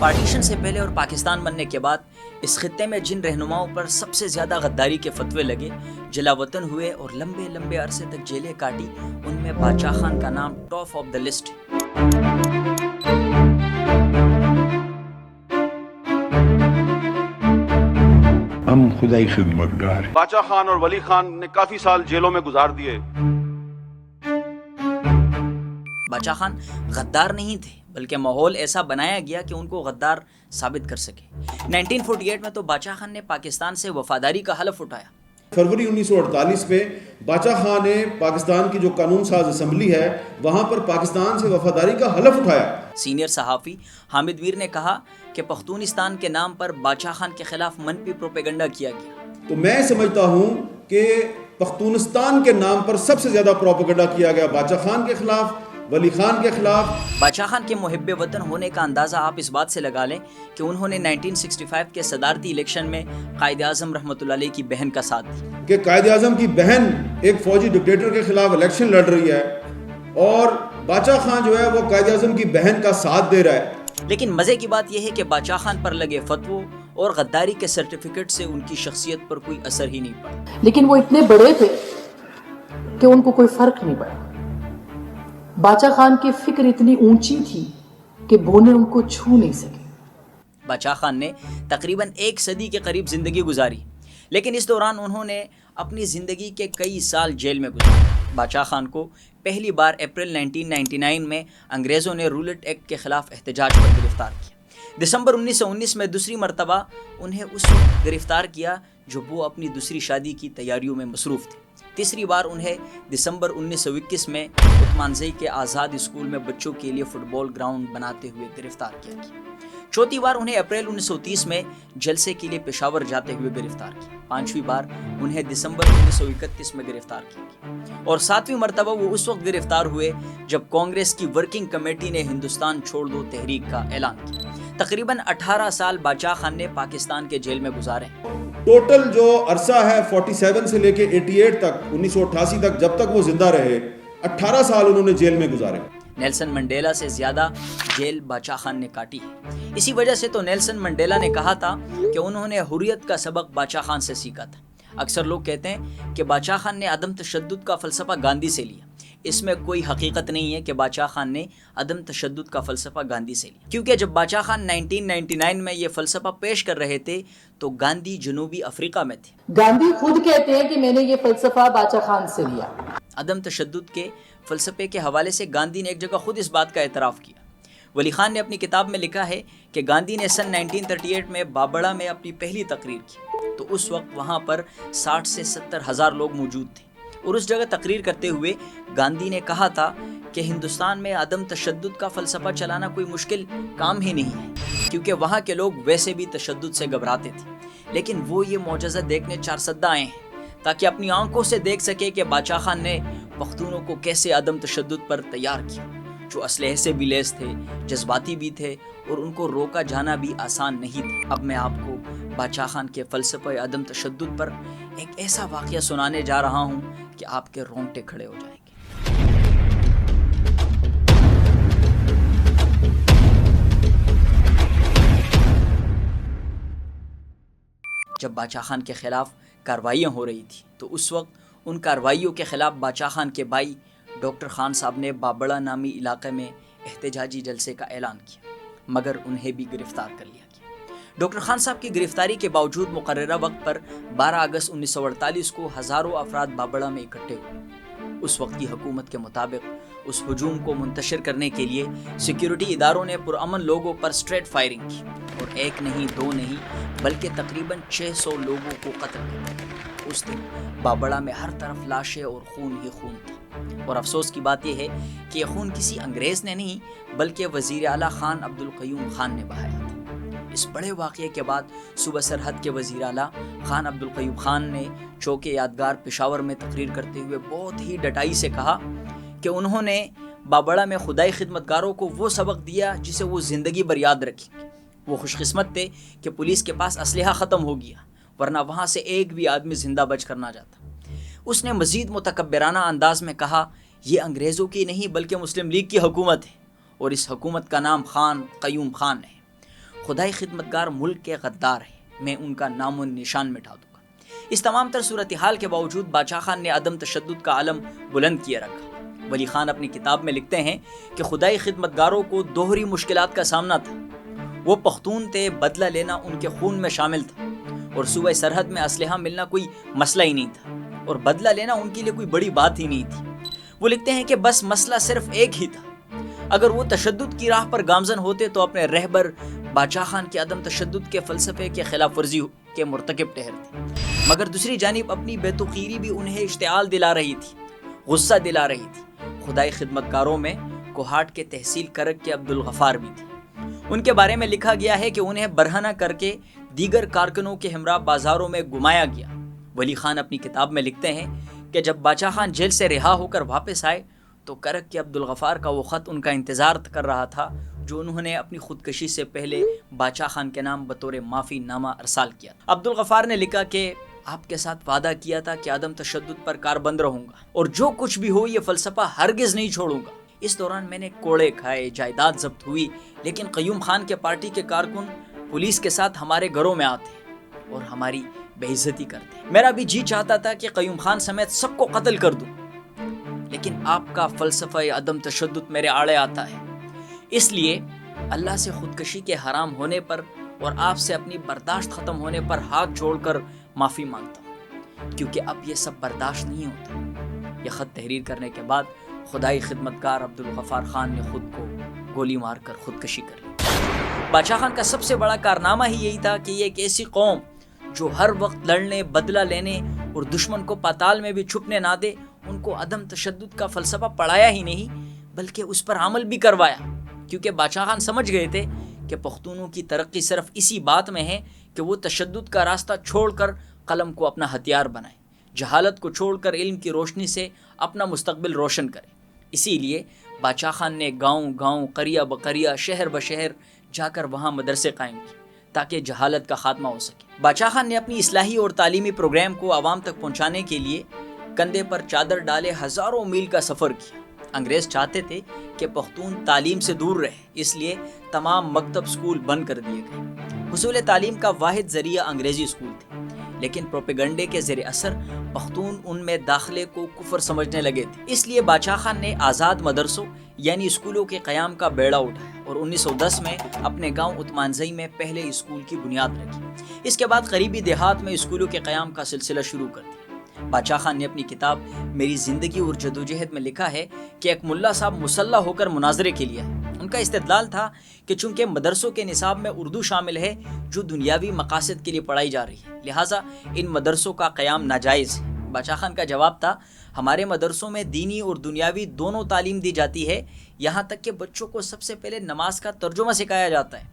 Partition سے پہلے اور پاکستان بننے کے بعد اس خطے میں جن رہنماؤں پر سب سے زیادہ غداری کے فتوے لگے، جلا وطن ہوئے اور لمبے لمبے عرصے تک جیلیں کاٹی، ان میں باچا خان کا نام ٹاپ آف دا لسٹ ہے۔ ہم خدائی خدمتگار ہیں۔ باچا خان اور ولی خان نے کافی سال جیلوں میں گزار دیے۔ باچا خان غدار نہیں تھے، بلکہ ماحول ایسا بنایا گیا کہ ان کو غدار ثابت کر سکے۔ 1948 میں تو باچا خان نے پاکستان سے وفاداری کا حلف اٹھایا۔ فروری 1948 میں باچا خان نے پاکستان کی جو قانون ساز اسمبلی ہے وہاں پر پاکستان سے وفاداری کا حلف اٹھایا۔ سینئر صحافی حامد میر نے کہا کہ پختونستان کے نام پر باچا خان کے خلاف منفی پروپیگنڈا کیا گیا۔ تو میں سمجھتا ہوں کہ پختونستان کے نام پر سب سے زیادہ پروپیگنڈا کیا گیا باچا خان کے خلاف، ولی خان کے خلاف۔ باچا خان کے محب وطن ہونے کا اندازہ آپ اس بات سے لگا لیں کہ انہوں نے 1965 کے صدارتی الیکشن میں قائد اعظم رحمۃ اللہ علیہ کی بہن کا ساتھ دیا کہ قائد اعظم کی بہن ایک فوجی ڈکٹیٹر کے خلاف الیکشن لڑ رہی ہے اور باچا خان جو ہے وہ قائد اعظم کی بہن کا ساتھ دے رہا ہے۔ لیکن مزے کی بات یہ ہے کہ باچا خان پر لگے فتووں اور غداری کے سرٹیفکیٹ سے ان کی شخصیت پر کوئی اثر ہی نہیں پڑا۔ لیکن وہ اتنے بڑے تھے کہ ان کو کوئی فرق نہیں پڑا۔ باچا خان کی فکر اتنی اونچی تھی کہ بونے ان کو چھو نہیں سکے۔ باچا خان نے تقریباً 1 صدی کے قریب زندگی گزاری، لیکن اس دوران انہوں نے اپنی زندگی کے کئی سال جیل میں گزارے۔ باچا خان کو پہلی بار اپریل 1999 میں انگریزوں نے رولٹ ایکٹ کے خلاف احتجاج پر گرفتار کیا۔ دسمبر 1919 میں دوسری مرتبہ انہیں اس وقت گرفتار کیا جب وہ اپنی دوسری شادی کی تیاریوں میں مصروف تھے۔ تیسری بار انہیں دسمبر 1921 میں عثمانزئی کے آزاد اسکول میں بچوں کے لیے فٹ بال گراؤنڈ بناتے ہوئے گرفتار کیا گیا۔ چوتھی بار انہیں اپریل 1930 میں جلسے کے لیے پشاور جاتے ہوئے گرفتار کیا۔ پانچویں بار انہیں دسمبر 1931 میں گرفتار کیا گیا اور 7ویں مرتبہ وہ اس وقت گرفتار ہوئے جب کانگریس کی ورکنگ کمیٹی نے ہندوستان چھوڑ دو تحریک کا اعلان کیا۔ تقریباً 18 سال باچا خان نے پاکستان کے جیل میں گزارے۔ ٹوٹل جو عرصہ ہے 47 سے لے کے 88 تک 1988 تک جب تک وہ زندہ رہے 18 سال انہوں نے جیل میں گزارے۔ نیلسن منڈیلا سے زیادہ جیل باچا خان نے کاٹی ہے۔ اسی وجہ سے تو نیلسن منڈیلا نے کہا تھا کہ انہوں نے حریت کا سبق باچا خان سے سیکھا تھا۔ اکثر لوگ کہتے ہیں کہ باچا خان نے عدم تشدد کا فلسفہ گاندھی سے لیا۔ اس میں کوئی حقیقت نہیں ہے کہ باچا خان نے عدم تشدد کا فلسفہ گاندھی سے لیا، کیونکہ جب باچا خان 1999 میں یہ فلسفہ پیش کر رہے تھے تو گاندھی جنوبی افریقہ میں تھے۔ گاندھی خود کہتے ہیں کہ میں نے یہ فلسفہ باچا خان سے لیا۔ عدم تشدد کے فلسفے کے حوالے سے گاندھی نے ایک جگہ خود اس بات کا اعتراف کیا۔ ولی خان نے اپنی کتاب میں لکھا ہے کہ گاندھی نے سن 1938 میں بابڑہ میں اپنی پہلی تقریر کی تو اس وقت وہاں پر 60 سے 70 ہزار لوگ موجود تھے، اور اس جگہ تقریر کرتے ہوئے گاندھی نے کہا تھا کہ ہندوستان میں عدم تشدد کا فلسفہ چلانا کوئی مشکل کام ہی نہیں ہے، کیونکہ وہاں کے لوگ ویسے بھی تشدد سے گھبراتے تھے، لیکن وہ یہ معجزہ دیکھنے چارسدہ آئے ہیں تاکہ اپنی آنکھوں سے دیکھ سکے کہ باچا خان نے پختونوں کو کیسے عدم تشدد پر تیار کیا، جو اسلحے سے بھی لیس تھے، جذباتی بھی تھے اور ان کو روکا جانا بھی آسان نہیں تھا۔ اب میں آپ کو باچا خان کے فلسفہ عدم تشدد پر ایک ایسا واقعہ سنانے جا رہا ہوں کہ آپ کے رونگٹے کھڑے ہو جائیں گے۔ جب باچا خان کے خلاف کارروائیاں ہو رہی تھی تو اس وقت ان کارروائیوں کے خلاف باچا خان کے بھائی ڈاکٹر خان صاحب نے بابڑہ نامی علاقے میں احتجاجی جلسے کا اعلان کیا، مگر انہیں بھی گرفتار کر لیا گیا۔ ڈاکٹر خان صاحب کی گرفتاری کے باوجود مقررہ وقت پر 12 اگست 1948 کو ہزاروں افراد بابڑہ میں اکٹھے ہوئے۔ اس وقت کی حکومت کے مطابق اس ہجوم کو منتشر کرنے کے لیے سیکیورٹی اداروں نے پرامن لوگوں پر اسٹریٹ فائرنگ کی اور 1 نہیں 2 نہیں بلکہ تقریباً 600 لوگوں کو قتل کیا۔ اس دن بابڑہ میں ہر طرف لاشیں اور خون ہی خون تھا، اور افسوس کی بات یہ ہے کہ یہ خون کسی انگریز نے نہیں بلکہ وزیر اعلیٰ خان عبد القیوم خان نے بہایا تھا۔ اس بڑے واقعے کے بعد صوبہ سرحد کے وزیر اعلیٰ خان عبد القیوم خان نے چوک یادگار پشاور میں تقریر کرتے ہوئے بہت ہی ڈٹائی سے کہا کہ انہوں نے بابڑہ میں خدائی خدمتگاروں کو وہ سبق دیا جسے وہ زندگی بھر یاد رکھیں گے۔ وہ خوش قسمت تھے کہ پولیس کے پاس اسلحہ ختم ہو گیا، ورنہ وہاں سے ایک بھی آدمی زندہ بچ کر نہ جاتا۔ اس نے مزید متکبرانہ انداز میں کہا، یہ انگریزوں کی نہیں بلکہ مسلم لیگ کی حکومت ہے، اور اس حکومت کا نام خان قیوم خان ہے۔ خدائی خدمتگار ملک کے غدار ہیں، میں ان کا نام و نشان مٹا دوں گا۔ اس تمام تر صورتحال کے باوجود باچا خان نے عدم تشدد کا علم بلند کیے رکھا۔ ولی خان اپنی کتاب میں لکھتے ہیں کہ خدائی خدمتگاروں کو دوہری مشکلات کا سامنا تھا۔ وہ پختون تھے، بدلہ لینا ان کے خون میں شامل تھا، اور صوبہ سرحد میں اسلحہ ملنا کوئی مسئلہ ہی نہیں تھا، اور بدلہ لینا ان کے لیے کوئی بڑی بات ہی نہیں تھی۔ وہ لکھتے ہیں کہ بس مسئلہ صرف ایک ہی تھا، اگر وہ تشدد کی راہ پر گامزن ہوتے تو اپنے رہبر باچا خان کے عدم تشدد کے فلسفے کے خلاف ورزی کے مرتکب ٹھہرتے، مگر دوسری جانب اپنی بے تقیری بھی انہیں اشتعال دلا رہی تھی، غصہ دلا رہی تھی۔ خدائی خدمتگاروں میں کوہاٹ کے تحصیل کرک کے عبدالغفار بھی تھے۔ ان کے بارے میں لکھا گیا ہے کہ انہیں برہنہ کر کے دیگر کارکنوں کے ہمراہ بازاروں میں گھمایا گیا۔ ولی خان اپنی کتاب میں لکھتے ہیں کہ جب باچا خان جیل سے رہا ہو کر واپس آئے تو کرک کے عبدالغفار کا وہ خط ان کا انتظار کر رہا تھا جو انہوں نے اپنی خودکشی سے پہلے باچا خان کے نام بطور معافی نامہ ارسال کیا۔ عبدالغفار نے لکھا کہ آپ کے ساتھ وعدہ کیا تھا کہ عدم تشدد پر کاربند رہوں گا، اور جو کچھ بھی ہو یہ فلسفہ ہرگز نہیں چھوڑوں گا۔ اس دوران میں نے کوڑے کھائے، جائیداد ضبط ہوئی، لیکن قیوم خان کے پارٹی کے کارکن پولیس کے ساتھ ہمارے گھروں میں آتے اور ہماری بے عزتی کرتے۔ میرا بھی جی چاہتا تھا کہ قیوم خان سمیت سب کو قتل کر دوں، لیکن آپ کا فلسفہ عدم تشدد میرے آڑے آتا ہے، اس لیے اللہ سے خودکشی کے حرام ہونے پر اور آپ سے اپنی برداشت ختم ہونے پر ہاتھ جوڑ کر معافی مانگتا ہوں، کیونکہ اب یہ سب برداشت نہیں ہوتا۔ یہ خط تحریر کرنے کے بعد خدائی خدمتگار عبدالغفار خان نے خود کو گولی مار کر خودکشی کر لی۔ باچا خان کا سب سے بڑا کارنامہ ہی یہی تھا کہ یہ ایک ایسی قوم جو ہر وقت لڑنے، بدلہ لینے اور دشمن کو پاتال میں بھی چھپنے نہ دے، ان کو عدم تشدد کا فلسفہ پڑھایا ہی نہیں بلکہ اس پر عمل بھی کروایا، کیونکہ باچا خان سمجھ گئے تھے کہ پختونوں کی ترقی صرف اسی بات میں ہے کہ وہ تشدد کا راستہ چھوڑ کر قلم کو اپنا ہتھیار بنائیں، جہالت کو چھوڑ کر علم کی روشنی سے اپنا مستقبل روشن کریں۔ اسی لیے باچا خان نے گاؤں گاؤں، قریہ بقریہ، شہر بشہر جا کر وہاں مدرسے قائم کیے تاکہ جہالت کا خاتمہ ہو سکے۔ باچا خان نے اپنی اصلاحی اور تعلیمی پروگرام کو عوام تک پہنچانے کے لیے کندھے پر چادر ڈالے ہزاروں میل کا سفر کیا۔ انگریز چاہتے تھے کہ پختون تعلیم سے دور رہے، اس لیے تمام مکتب سکول بند کر دیے گئے۔ حصول تعلیم کا واحد ذریعہ انگریزی سکول تھے، لیکن پروپیگنڈے کے زیر اثر پختون ان میں داخلے کو کفر سمجھنے لگے تھے۔ اس لیے باچا خان نے آزاد مدرسوں یعنی اسکولوں کے قیام کا بیڑا اٹھایا اور 1910 میں اپنے گاؤں عثمانزئی میں پہلے اسکول کی بنیاد رکھی۔ اس کے بعد قریبی دیہات میں اسکولوں کے قیام کا سلسلہ شروع کر دیا۔ باچا خان نے اپنی کتاب میری زندگی اور جدوجہد میں لکھا ہے کہ ایک ملا صاحب مسلح ہو کر مناظرے کے لیے آئے۔ ان کا استدلال تھا کہ چونکہ مدرسوں کے نصاب میں اردو شامل ہے جو دنیاوی مقاصد کے لیے پڑھائی جا رہی ہے، لہٰذا ان مدرسوں کا قیام ناجائز ہے۔ باچا خان کا جواب تھا، ہمارے مدرسوں میں دینی اور دنیاوی دونوں تعلیم دی جاتی ہے، یہاں تک کہ بچوں کو سب سے پہلے نماز کا ترجمہ سکھایا جاتا ہے،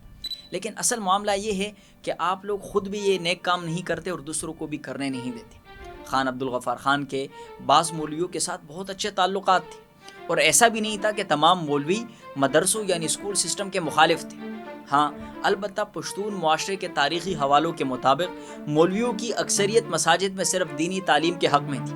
لیکن اصل معاملہ یہ ہے کہ آپ لوگ خود بھی یہ نیک کام نہیں کرتے اور دوسروں کو بھی کرنے نہیں دیتے۔ خان عبدالغفار خان کے بعض مولویوں کے ساتھ بہت اچھے تعلقات تھے، اور ایسا بھی نہیں تھا کہ تمام مولوی مدرسوں یعنی اسکول سسٹم کے مخالف تھے۔ ہاں البتہ پشتون معاشرے کے تاریخی حوالوں کے مطابق مولویوں کی اکثریت مساجد میں صرف دینی تعلیم کے حق میں تھی۔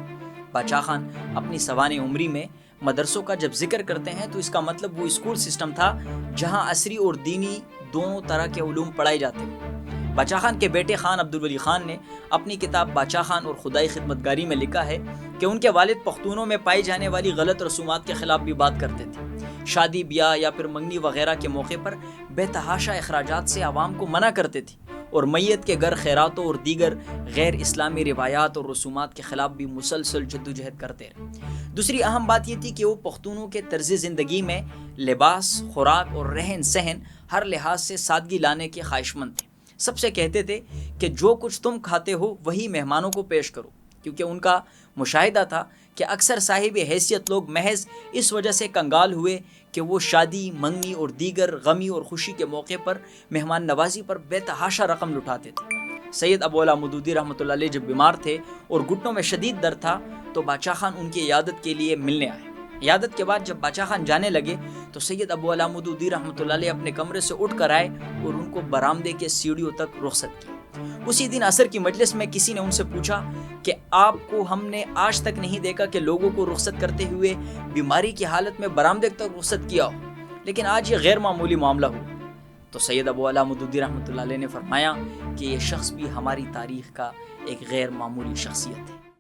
باچا خان اپنی سوانح عمری میں مدرسوں کا جب ذکر کرتے ہیں تو اس کا مطلب وہ اسکول سسٹم تھا جہاں عصری اور دینی دونوں طرح کے علوم پڑھائے جاتے ہیں۔ باچا خان کے بیٹے خان عبدالولی خان نے اپنی کتاب باچا خان اور خدائی خدمتگاری میں لکھا ہے کہ ان کے والد پختونوں میں پائی جانے والی غلط رسومات کے خلاف بھی بات کرتے تھے۔ شادی بیاہ یا پھر منگنی وغیرہ کے موقع پر بے تحاشا اخراجات سے عوام کو منع کرتے تھے، اور میت کے گھر خیراتوں اور دیگر غیر اسلامی روایات اور رسومات کے خلاف بھی مسلسل جدوجہد کرتے رہے۔ دوسری اہم بات یہ تھی کہ وہ پختونوں کے طرز زندگی میں لباس، خوراک اور رہن سہن ہر لحاظ سے سادگی لانے کے خواہشمند تھے۔ سب سے کہتے تھے کہ جو کچھ تم کھاتے ہو وہی مہمانوں کو پیش کرو، کیونکہ ان کا مشاہدہ تھا کہ اکثر صاحب حیثیت لوگ محض اس وجہ سے کنگال ہوئے کہ وہ شادی، منگنی اور دیگر غمی اور خوشی کے موقع پر مہمان نوازی پر بے تحاشا رقم لٹاتے تھے۔ سید ابو اعلیٰ مودودی رحمۃ اللہ علیہ جب بیمار تھے اور گھٹنوں میں شدید درد تھا تو باچا خان ان کی عیادت کے لیے ملنے آئے۔ عیادت کے بعد جب باچا خان جانے لگے تو سید ابو اعلیٰ مودودی رحمۃ اللہ علیہ اپنے کمرے سے اٹھ کر آئے اور ان کو برآمدے کے سیڑھیوں تک رخصت کیا۔ اسی دن عصر کی مجلس میں کسی نے ان سے پوچھا کہ آپ کو ہم نے آج تک نہیں دیکھا کہ لوگوں کو رخصت کرتے ہوئے بیماری کی حالت میں برآمدے تک رخصت کیا ہو، لیکن آج یہ غیر معمولی معاملہ ہوا۔ تو سید ابو اعلیٰ مودودی رحمۃ اللہ علیہ نے فرمایا کہ یہ شخص بھی ہماری تاریخ کا ایک غیر معمولی شخصیت ہے.